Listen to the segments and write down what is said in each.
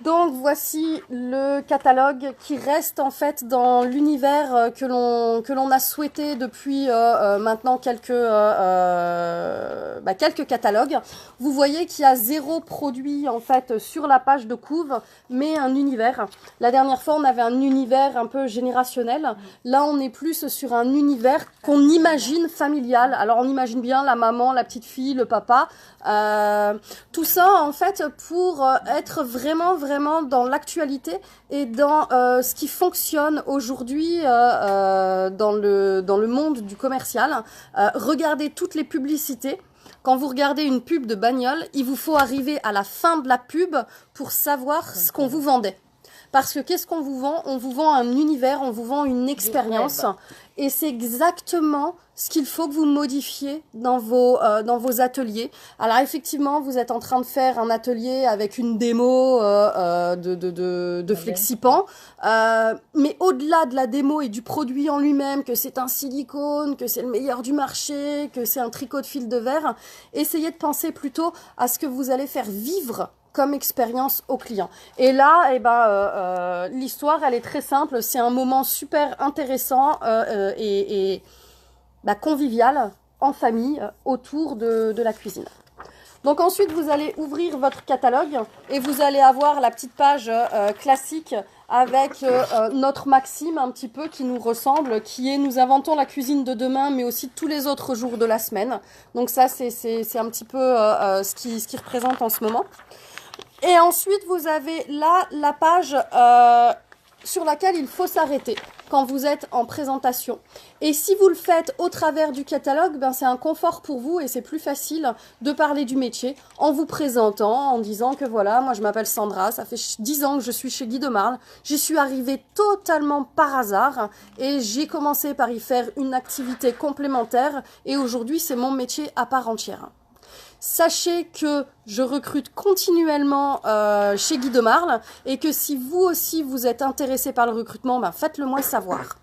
Donc voici le catalogue qui reste en fait dans l'univers que l'on a souhaité depuis maintenant quelques catalogues. Vous voyez qu'il y a 0 produit en fait sur la page de couve, mais un univers. La dernière fois on avait un univers un peu générationnel. Là on est plus sur un univers qu'on imagine familial. Alors on imagine bien la maman, la petite fille, le papa. Tout ça en fait pour être vraiment dans l'actualité et dans ce qui fonctionne aujourd'hui dans le monde du commercial. Regardez toutes les publicités. Quand vous regardez une pub de bagnole, il vous faut arriver à la fin de la pub pour savoir ce qu'on vous vendait. Parce que qu'est-ce qu'on vous vend? On vous vend un univers, on vous vend une expérience. Et c'est exactement ce qu'il faut que vous modifiez dans vos ateliers. Alors effectivement, vous êtes en train de faire un atelier avec une démo de Flexipan. Mais au-delà de la démo et du produit en lui-même, que c'est un silicone, que c'est le meilleur du marché, que c'est un tricot de fil de verre, essayez de penser plutôt à ce que vous allez faire vivre comme expérience au client. Et là, l'histoire, elle est très simple. C'est un moment super intéressant et convivial en famille autour de la cuisine. Donc ensuite, vous allez ouvrir votre catalogue et vous allez avoir la petite page classique avec notre maxime un petit peu qui nous ressemble, qui est « Nous inventons la cuisine de demain, mais aussi tous les autres jours de la semaine ». Donc ça, c'est un petit peu ce qui représente en ce moment. Et ensuite, vous avez là la page sur laquelle il faut s'arrêter quand vous êtes en présentation. Et si vous le faites au travers du catalogue, c'est un confort pour vous et c'est plus facile de parler du métier en vous présentant, en disant que voilà, moi je m'appelle Sandra, ça fait 10 ans que je suis chez Guy de Marle, j'y suis arrivée totalement par hasard et j'ai commencé par y faire une activité complémentaire et aujourd'hui c'est mon métier à part entière. Sachez que je recrute continuellement chez Guy de Marle et que si vous aussi vous êtes intéressé par le recrutement, faites-le moi savoir.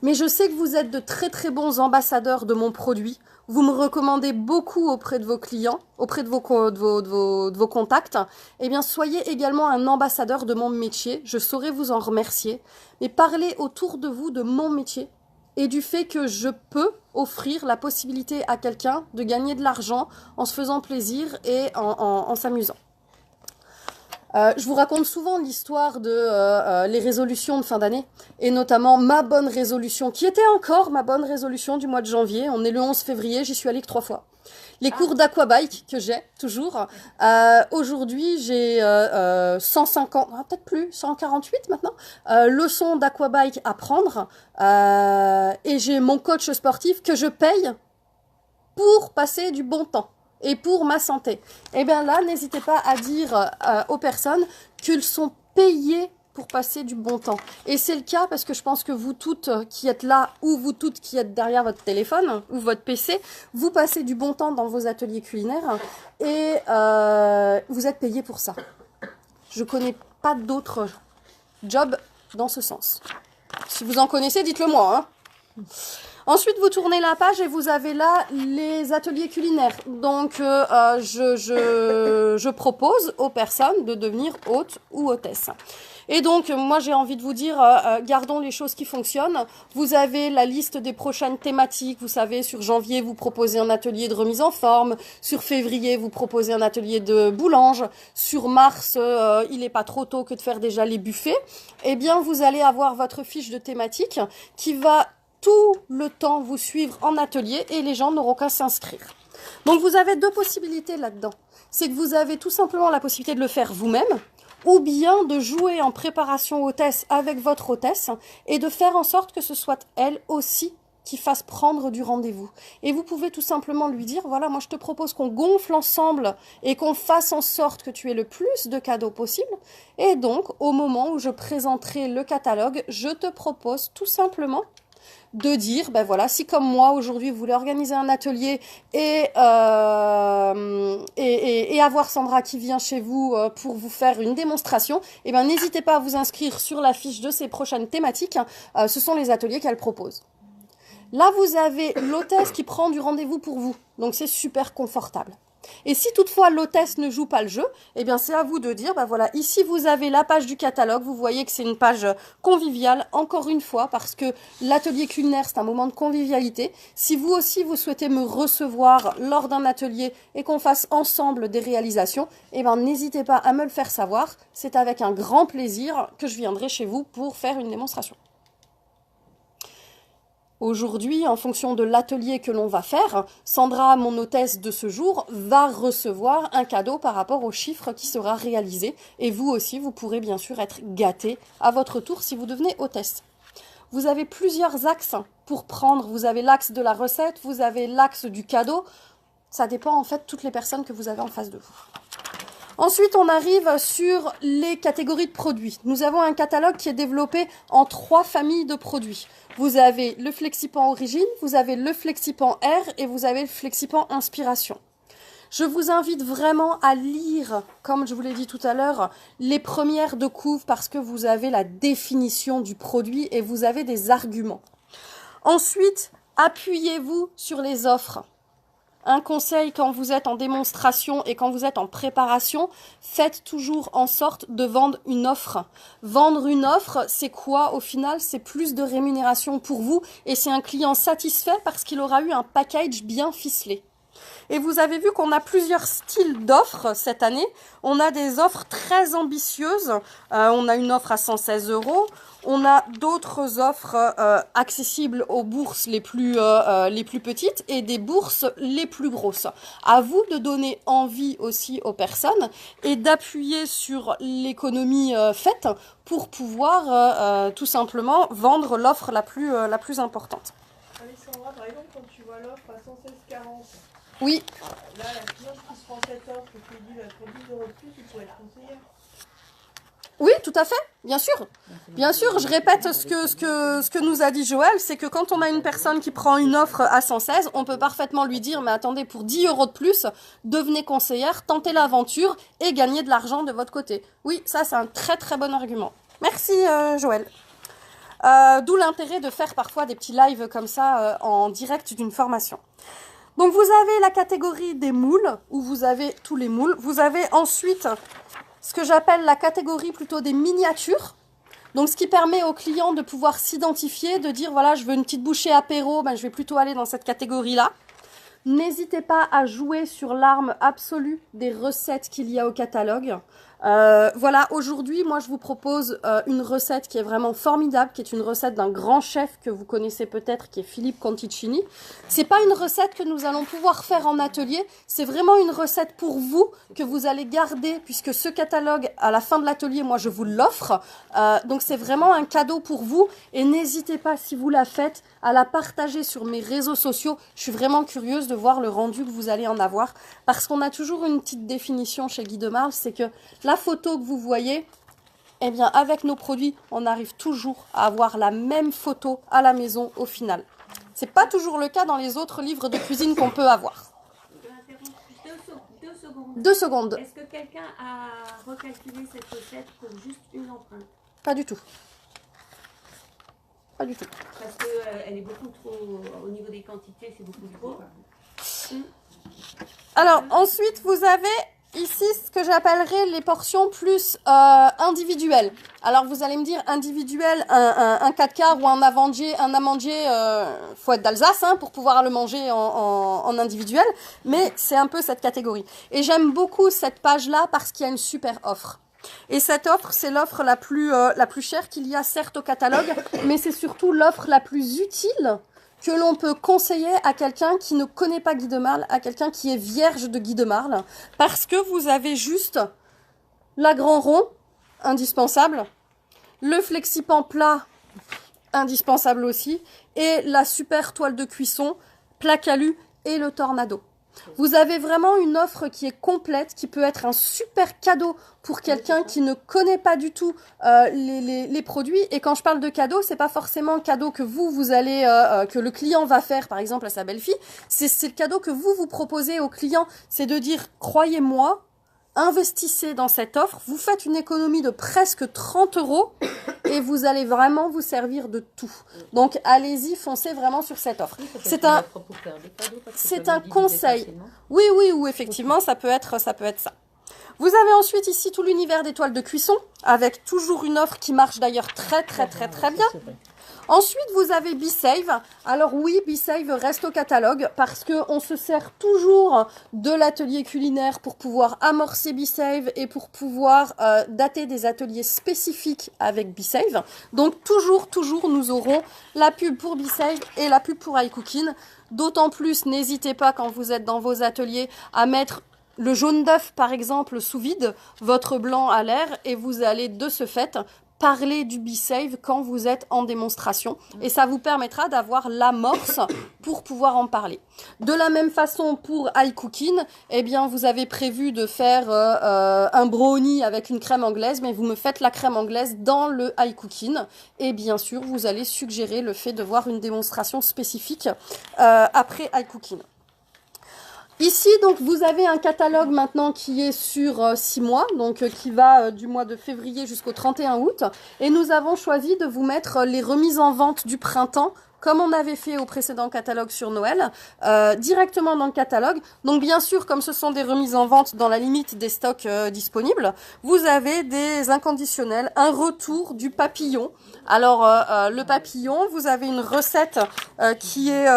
Mais je sais que vous êtes de très bons ambassadeurs de mon produit. Vous me recommandez beaucoup auprès de vos clients, auprès de vos contacts. Eh bien, soyez également un ambassadeur de mon métier. Je saurai vous en remercier. Mais parlez autour de vous de mon métier et du fait que je peux offrir la possibilité à quelqu'un de gagner de l'argent en se faisant plaisir et en s'amusant. Je vous raconte souvent l'histoire de les résolutions de fin d'année, et notamment ma bonne résolution, qui était encore ma bonne résolution du mois de janvier. On est le 11 février, j'y suis allée que 3 fois. Les cours d'aquabike que j'ai toujours. Aujourd'hui, j'ai 150, peut-être plus, 148 maintenant, leçons d'aquabike à prendre. Et j'ai mon coach sportif que je paye pour passer du bon temps et pour ma santé. Et bien là, n'hésitez pas à dire aux personnes qu'ils sont payés pour passer du bon temps. Et c'est le cas parce que je pense que vous toutes qui êtes là ou vous toutes qui êtes derrière votre téléphone ou votre PC, vous passez du bon temps dans vos ateliers culinaires et vous êtes payés pour ça. Je connais pas d'autres jobs dans ce sens. Si vous en connaissez, dites-le moi. Ensuite, vous tournez la page et vous avez là les ateliers culinaires. Donc, je propose aux personnes de devenir hôtes ou hôtesses. Et donc, moi, j'ai envie de vous dire, gardons les choses qui fonctionnent. Vous avez la liste des prochaines thématiques. Vous savez, sur janvier, vous proposez un atelier de remise en forme. Sur février, vous proposez un atelier de boulange. Sur mars, il n'est pas trop tôt que de faire déjà les buffets. Eh bien, vous allez avoir votre fiche de thématique qui va tout le temps vous suivre en atelier et les gens n'auront qu'à s'inscrire. Donc, vous avez 2 possibilités là-dedans. C'est que vous avez tout simplement la possibilité de le faire vous-même, ou bien de jouer en préparation hôtesse avec votre hôtesse et de faire en sorte que ce soit elle aussi qui fasse prendre du rendez-vous. Et vous pouvez tout simplement lui dire, voilà, moi je te propose qu'on gonfle ensemble et qu'on fasse en sorte que tu aies le plus de cadeaux possible. Et donc, au moment où je présenterai le catalogue, je te propose tout simplement de dire, voilà, si comme moi aujourd'hui vous voulez organiser un atelier et avoir Sandra qui vient chez vous pour vous faire une démonstration, n'hésitez pas à vous inscrire sur la fiche de ces prochaines thématiques. Ce sont les ateliers qu'elle propose. Là, vous avez l'hôtesse qui prend du rendez-vous pour vous, donc c'est super confortable. Et si toutefois l'hôtesse ne joue pas le jeu, eh bien c'est à vous de dire, bah voilà, ici vous avez la page du catalogue, vous voyez que c'est une page conviviale, encore une fois, parce que l'atelier culinaire c'est un moment de convivialité. Si vous aussi vous souhaitez me recevoir lors d'un atelier et qu'on fasse ensemble des réalisations, eh bien n'hésitez pas à me le faire savoir, c'est avec un grand plaisir que je viendrai chez vous pour faire une démonstration. Aujourd'hui, en fonction de l'atelier que l'on va faire, Sandra, mon hôtesse de ce jour, va recevoir un cadeau par rapport au chiffre qui sera réalisé. Et vous aussi, vous pourrez bien sûr être gâtés à votre tour si vous devenez hôtesse. Vous avez plusieurs axes pour prendre. Vous avez l'axe de la recette, vous avez l'axe du cadeau. Ça dépend en fait de toutes les personnes que vous avez en face de vous. Ensuite, on arrive sur les catégories de produits. Nous avons un catalogue qui est développé en 3 familles de produits. Vous avez le Flexipan Origine, vous avez le Flexipan Air et vous avez le Flexipan Inspiration. Je vous invite vraiment à lire, comme je vous l'ai dit tout à l'heure, les premières de couve parce que vous avez la définition du produit et vous avez des arguments. Ensuite, appuyez-vous sur les offres. Un conseil quand vous êtes en démonstration et quand vous êtes en préparation, faites toujours en sorte de vendre une offre. Vendre une offre, c'est quoi au final? C'est plus de rémunération pour vous et c'est un client satisfait parce qu'il aura eu un package bien ficelé. Et vous avez vu qu'on a plusieurs styles d'offres cette année. On a des offres très ambitieuses. On a une offre à 116 €. On a d'autres offres accessibles aux bourses les plus petites et des bourses les plus grosses. À vous de donner envie aussi aux personnes et d'appuyer sur l'économie faite pour pouvoir tout simplement vendre l'offre la plus importante. Alexandra, par exemple, quand tu vois l'offre à 116,40, oui. Là, la cliente qui se prend cette offre et qui dit pour 10 € de plus, il pourrait être conseillère. Oui, tout à fait, bien sûr. Bien sûr, je répète ce que nous a dit Joël, c'est que quand on a une personne qui prend une offre à 116, on peut parfaitement lui dire, mais attendez, pour 10 € de plus, devenez conseillère, tentez l'aventure et gagnez de l'argent de votre côté. Oui, ça c'est un très très bon argument. Merci Joël. D'où l'intérêt de faire parfois des petits lives comme ça en direct d'une formation. Donc vous avez la catégorie des moules, où vous avez tous les moules. Vous avez ensuite ce que j'appelle la catégorie plutôt des miniatures. Donc ce qui permet aux clients de pouvoir s'identifier, de dire voilà je veux une petite bouchée apéro, ben, je vais plutôt aller dans cette catégorie-là. N'hésitez pas à jouer sur l'arme absolue des recettes qu'il y a au catalogue. Voilà, aujourd'hui, moi, je vous propose une recette qui est vraiment formidable, qui est une recette d'un grand chef que vous connaissez peut-être, qui est Philippe Conticini. C'est pas une recette que nous allons pouvoir faire en atelier, c'est vraiment une recette pour vous, que vous allez garder, puisque ce catalogue, à la fin de l'atelier, moi, je vous l'offre. Donc, c'est vraiment un cadeau pour vous, et n'hésitez pas, si vous la faites, à la partager sur mes réseaux sociaux. Je suis vraiment curieuse de voir le rendu que vous allez en avoir, parce qu'on a toujours une petite définition chez Guy de Marle, c'est que la photo que vous voyez, eh bien, avec nos produits, on arrive toujours à avoir la même photo à la maison au final. C'est pas toujours le cas dans les autres livres de cuisine qu'on peut avoir. Je m'interromps 2 secondes. 2 secondes. Est-ce que quelqu'un a recalculé cette recette pour juste une empreinte? Pas du tout. Pas du tout. Parce qu'elle est beaucoup trop, au niveau des quantités, c'est beaucoup trop. Alors, ensuite, vous avez ici ce que j'appellerais les portions plus individuelles. Alors, vous allez me dire individuel, un 4 quarts ou un amandier, faut être d'Alsace hein, pour pouvoir le manger en individuel, mais c'est un peu cette catégorie. Et j'aime beaucoup cette page-là parce qu'il y a une super offre. Et cette offre, c'est l'offre la plus chère qu'il y a certes au catalogue, mais c'est surtout l'offre la plus utile que l'on peut conseiller à quelqu'un qui ne connaît pas Guy de Marle, à quelqu'un qui est vierge de Guy de Marle, parce que vous avez juste la grand rond, indispensable, le flexipan plat, indispensable aussi, et la super toile de cuisson, plat calu et le tornado. Vous avez vraiment une offre qui est complète, qui peut être un super cadeau pour quelqu'un qui ne connaît pas du tout les produits. Et quand je parle de cadeau, c'est pas forcément un cadeau que vous allez, que le client va faire, par exemple, à sa belle-fille. C'est le cadeau que vous proposez au client. C'est de dire, croyez-moi, investissez dans cette offre, vous faites une économie de presque 30 € et vous allez vraiment vous servir de tout. Donc allez-y, foncez vraiment sur cette offre. C'est un conseil. Oui, ou effectivement, ça peut être ça. Vous avez ensuite ici tout l'univers des toiles de cuisson, avec toujours une offre qui marche d'ailleurs très bien. Ensuite, vous avez BeSave. Alors oui, BeSave reste au catalogue parce qu'on se sert toujours de l'atelier culinaire pour pouvoir amorcer BeSave et pour pouvoir dater des ateliers spécifiques avec BeSave. Donc toujours, nous aurons la pub pour BeSave et la pub pour iCooking. D'autant plus, n'hésitez pas quand vous êtes dans vos ateliers à mettre le jaune d'œuf, par exemple, sous vide, votre blanc à l'air, et vous allez de ce fait parler du BeSave quand vous êtes en démonstration. Et ça vous permettra d'avoir l'amorce pour pouvoir en parler. De la même façon, pour iCooking, eh bien, vous avez prévu de faire un brownie avec une crème anglaise, mais vous me faites la crème anglaise dans le iCooking. Et bien sûr, vous allez suggérer le fait de voir une démonstration spécifique après iCooking. Ici, donc, vous avez un catalogue maintenant qui est sur 6 mois, donc qui va du mois de février jusqu'au 31 août. Et nous avons choisi de vous mettre les remises en vente du printemps, comme on avait fait au précédent catalogue sur Noël, directement dans le catalogue. Donc bien sûr, comme ce sont des remises en vente dans la limite des stocks disponibles, vous avez des inconditionnels, un retour du papillon. Alors le papillon, vous avez une recette qui est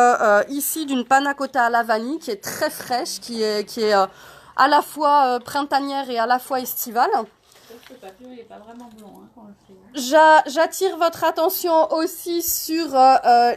ici d'une panna cotta à la vanille, qui est très fraîche, qui est à la fois printanière et à la fois estivale. Le papillon, il n'est pas vraiment blanc quand on le fait. J'attire votre attention aussi sur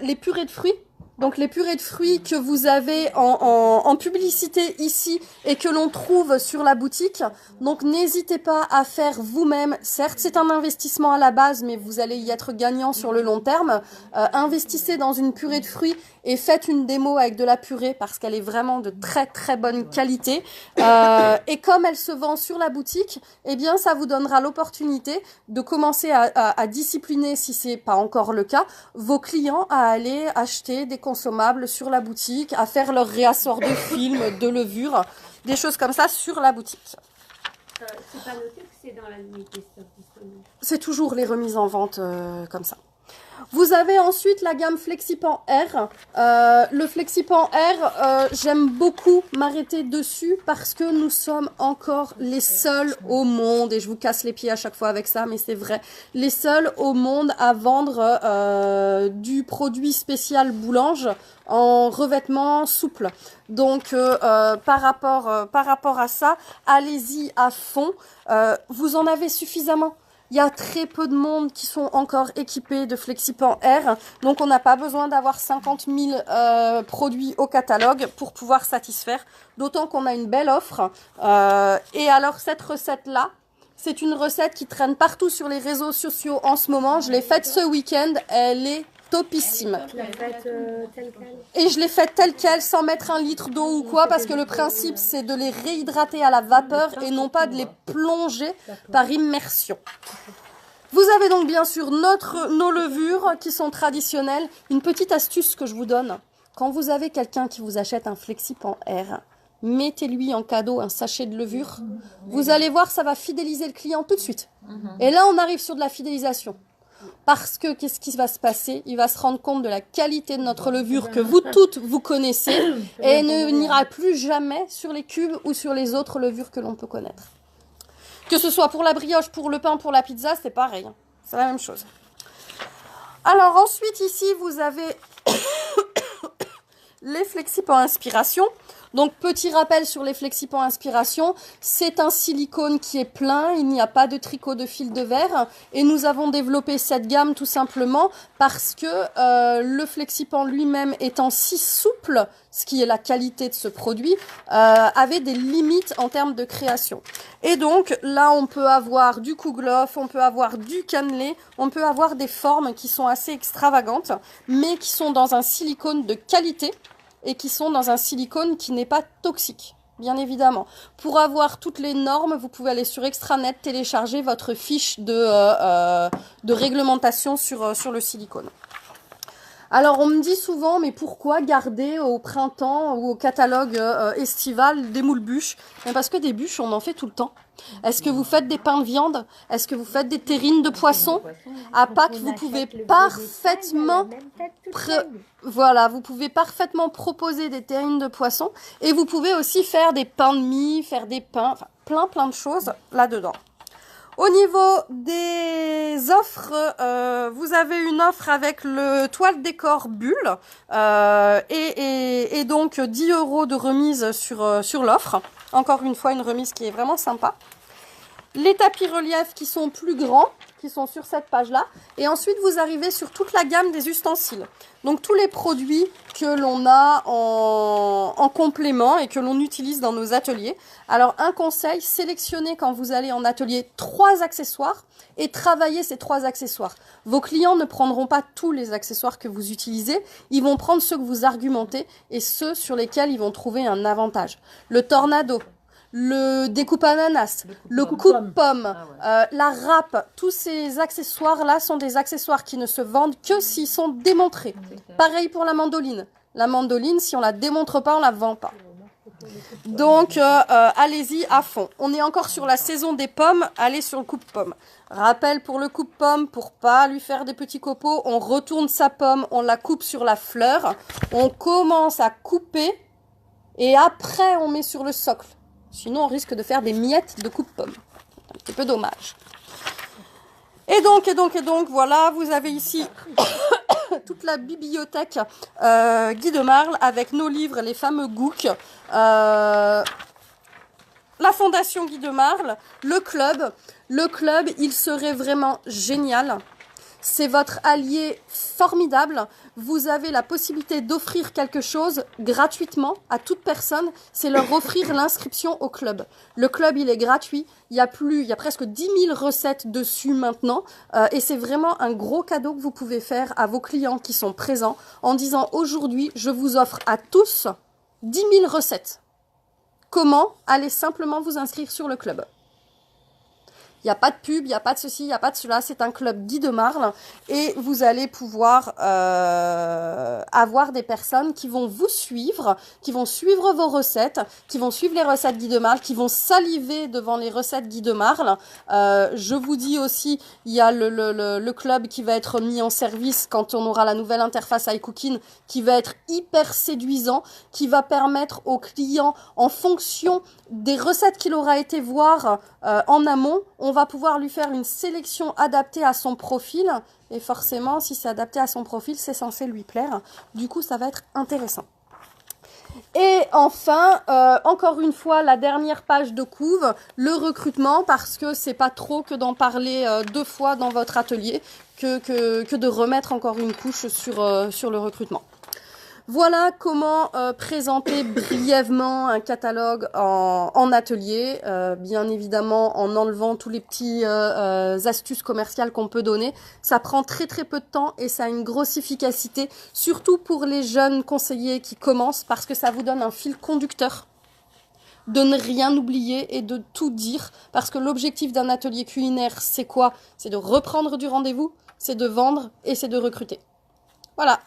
les purées de fruits. Donc les purées de fruits que vous avez en publicité ici et que l'on trouve sur la boutique. Donc n'hésitez pas à faire vous-même. Certes, c'est un investissement à la base, mais vous allez y être gagnant sur le long terme. Investissez dans une purée de fruits et faites une démo avec de la purée parce qu'elle est vraiment de très bonne qualité. Et comme elle se vend sur la boutique, eh bien ça vous donnera l'opportunité de commencer à discipliner, si c'est pas encore le cas, vos clients à aller acheter des consommables sur la boutique, à faire leur réassort de films, de levure, des choses comme ça sur la boutique. C'est pas noté que c'est dans la limite des stocks disponibles. C'est toujours les remises en vente comme ça. Vous avez ensuite la gamme Flexipan R. Le Flexipan R, j'aime beaucoup m'arrêter dessus parce que nous sommes encore les seuls au monde, et je vous casse les pieds à chaque fois avec ça, mais c'est vrai, les seuls au monde à vendre du produit spécial Boulange en revêtement souple. Donc par rapport à ça, allez-y à fond. Vous en avez suffisamment. Il y a très peu de monde qui sont encore équipés de Flexipan R, donc on n'a pas besoin d'avoir 50 000 produits au catalogue pour pouvoir satisfaire, d'autant qu'on a une belle offre. Et alors cette recette-là, c'est une recette qui traîne partout sur les réseaux sociaux en ce moment. Je l'ai faite ce week-end, elle est topissime. Et je l'ai faite telle quelle, sans mettre un litre d'eau ou quoi, parce que le principe c'est de les réhydrater à la vapeur et non pas de les plonger par immersion. Vous avez donc bien sûr nos levures qui sont traditionnelles. Une petite astuce que je vous donne, quand vous avez quelqu'un qui vous achète un Flexipan R, mettez-lui en cadeau un sachet de levure. Vous allez voir, ça va fidéliser le client tout de suite. Et là, on arrive sur de la fidélisation. Parce que qu'est-ce qui va se passer? Il va se rendre compte de la qualité de notre levure que vous toutes vous connaissez et ne n'ira plus jamais sur les cubes ou sur les autres levures que l'on peut connaître. Que ce soit pour la brioche, pour le pain, pour la pizza, c'est pareil. C'est la même chose. Alors ensuite ici vous avez les Flexipan Inspiration. Donc petit rappel sur les Flexipan Inspiration, c'est un silicone qui est plein, il n'y a pas de tricot de fil de verre et nous avons développé cette gamme tout simplement parce que le Flexipan lui-même étant si souple, ce qui est la qualité de ce produit, avait des limites en termes de création. Et donc là on peut avoir du kouglof, on peut avoir du cannelé, on peut avoir des formes qui sont assez extravagantes mais qui sont dans un silicone de qualité et qui sont dans un silicone qui n'est pas toxique, bien évidemment. Pour avoir toutes les normes, vous pouvez aller sur Extranet, télécharger votre fiche de réglementation sur le silicone. Alors, on me dit souvent, mais pourquoi garder au printemps ou au catalogue estival des moules bûches? Parce que des bûches, on en fait tout le temps. Est-ce que vous faites des pains de viande? Est-ce que vous faites des terrines de poisson? À Pâques, vous pouvez parfaitement... Voilà, vous pouvez parfaitement proposer des terrines de poisson. Et vous pouvez aussi faire des pains de mie, faire des pains... Enfin, plein de choses là-dedans. Au niveau des offres, vous avez une offre avec le toile décor bulle et donc 10 € de remise sur l'offre. Encore une fois, une remise qui est vraiment sympa. Les tapis reliefs qui sont plus grands, qui sont sur cette page-là. Et ensuite, vous arrivez sur toute la gamme des ustensiles. Donc, tous les produits que l'on a en complément et que l'on utilise dans nos ateliers. Alors, un conseil, sélectionnez quand vous allez en atelier 3 accessoires et travaillez ces 3 accessoires. Vos clients ne prendront pas tous les accessoires que vous utilisez. Ils vont prendre ceux que vous argumentez et ceux sur lesquels ils vont trouver un avantage. Le tornado, le découpe ananas, le coupe-pomme, la râpe, tous ces accessoires-là sont des accessoires qui ne se vendent que s'ils sont démontrés. Pareil pour la mandoline. La mandoline, si on la démontre pas, on la vend pas. Donc, allez-y à fond. On est encore sur la saison des pommes, allez sur le coupe-pomme. Rappel pour le coupe-pomme, pour pas lui faire des petits copeaux, on retourne sa pomme, on la coupe sur la fleur, on commence à couper et après on met sur le socle. Sinon, on risque de faire des miettes de coupe-pomme. Un petit peu dommage. Et donc, voilà, vous avez ici toute la bibliothèque Guy de Marle avec nos livres, les fameux GOOK, la Fondation Guy de Marle, le club. Le club, il serait vraiment génial. C'est votre allié formidable. Vous avez la possibilité d'offrir quelque chose gratuitement à toute personne. C'est leur offrir l'inscription au club. Le club, il est gratuit. Il y a presque 10 000 recettes dessus maintenant. Et c'est vraiment un gros cadeau que vous pouvez faire à vos clients qui sont présents en disant aujourd'hui, je vous offre à tous 10 000 recettes. Comment? Allez simplement vous inscrire sur le club. Il n'y a pas de pub, il n'y a pas de ceci, il n'y a pas de cela. C'est un club Guy de Marle et vous allez pouvoir avoir des personnes qui vont vous suivre, qui vont suivre vos recettes, qui vont suivre les recettes Guy de Marle, qui vont saliver devant les recettes Guy de Marle. Je vous dis aussi, il y a le club qui va être mis en service quand on aura la nouvelle interface iCooking qui va être hyper séduisant, qui va permettre aux clients, en fonction des recettes qu'il aura été voir en amont, on va pouvoir lui faire une sélection adaptée à son profil. Et forcément, si c'est adapté à son profil, c'est censé lui plaire. Du coup, ça va être intéressant. Et enfin, encore une fois, la dernière page de couve, le recrutement, parce que c'est pas trop que d'en parler 2 fois dans votre atelier, que de remettre encore une couche sur le recrutement. Voilà comment présenter brièvement un catalogue en atelier, bien évidemment en enlevant tous les petits astuces commerciales qu'on peut donner. Ça prend très peu de temps et ça a une grosse efficacité, surtout pour les jeunes conseillers qui commencent, parce que ça vous donne un fil conducteur de ne rien oublier et de tout dire, parce que l'objectif d'un atelier culinaire, c'est quoi? C'est de reprendre du rendez-vous, c'est de vendre et c'est de recruter. Voilà.